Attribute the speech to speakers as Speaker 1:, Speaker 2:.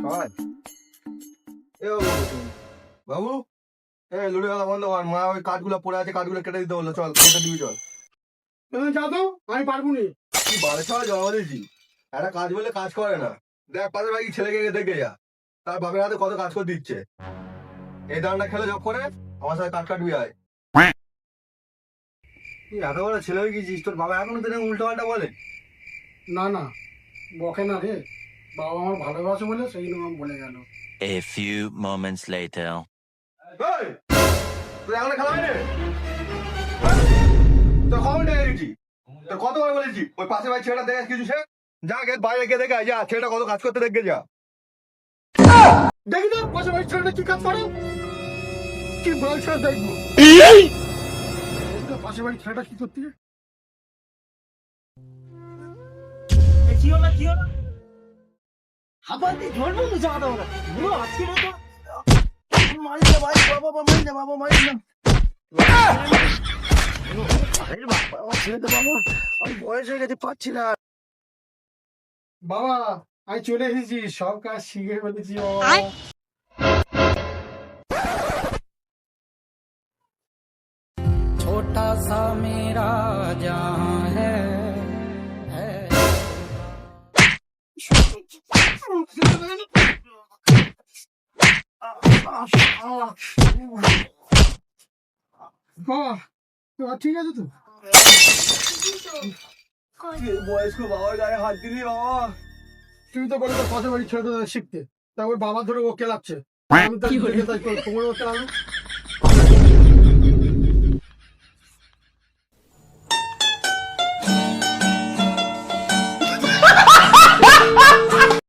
Speaker 1: হয়। এ বাবু, লুডো খেলা বন্ধ কর। মা ওই কাঠগুলো পড়ে আছে, কাঠগুলো কেটে দিতে বললো। চল কেটে দিবি, চল।
Speaker 2: তুমি যাও তো, আমি পারবো নি।
Speaker 1: তুই বাড়ি ছাড়া জমা দিয়েছি, একটা কাজ বলে কাজ করে না। দেখ পাশের বাড়ি ছেলেকে দেখে যা, তার বাপের হাতে কত কাজ করে দিচ্ছে। এই দানটা খেলে যোগ করে আমার সাথে কাট কাটবি আয়। তুই এত বড় ছেলে হয়ে গেছিস, তোর বাবা এখনো তোকে উল্টো পাল্টা বলে?
Speaker 2: না না, বকে না রে, বাবা আমার ভালোবাসে বলে সেই জন্য আমার বলে গেল।
Speaker 3: A few moments later.
Speaker 1: এই, তুই এখনো খেলা হয়নি? তোর খবর নিয়ে গেছি, তোর কতবার বলেছি ওই পাশের বাড়ি ছেলেটা দেখে কিছু সে যা গে বাইরে গিয়ে দেখে আয়, যা ছেলেটা কত কাজ করতে দেখে যা।
Speaker 2: দেখি তো পাশে বাড়ির ছেলেটা কি কাজ করে। কি বলছে দেখবো, পাশে বাড়ির ছেলেটা কি করতে।
Speaker 4: কি হলো কি হলো? আবার তুই ধরবো তো জামাটা ওরা বলো আজকে তো মারি না ভাই, বাবা মারি না, বাবা মারি না। আরে বাবা, আমার ছেলে তো বাবা, আমি বয়স হয়ে গেছে, পাচ্ছি না।
Speaker 2: বাবা আমি চলে এসেছি, সব কাজ শিখে ফেলেছি বাবা।
Speaker 5: छोटा सा मेरा जहां है
Speaker 2: বাবা তোমার ঠিক আছে তো?
Speaker 1: বয়স্ক বাবার গায়ে হাত দিলি বাবা।
Speaker 2: তুমি তো বলে তো পাশে বাড়ির ছেলেটা শিখতে, তা ওর বাবা ধরে ও কেলাচ্ছে, আমি তো তোমার ও কেলানো।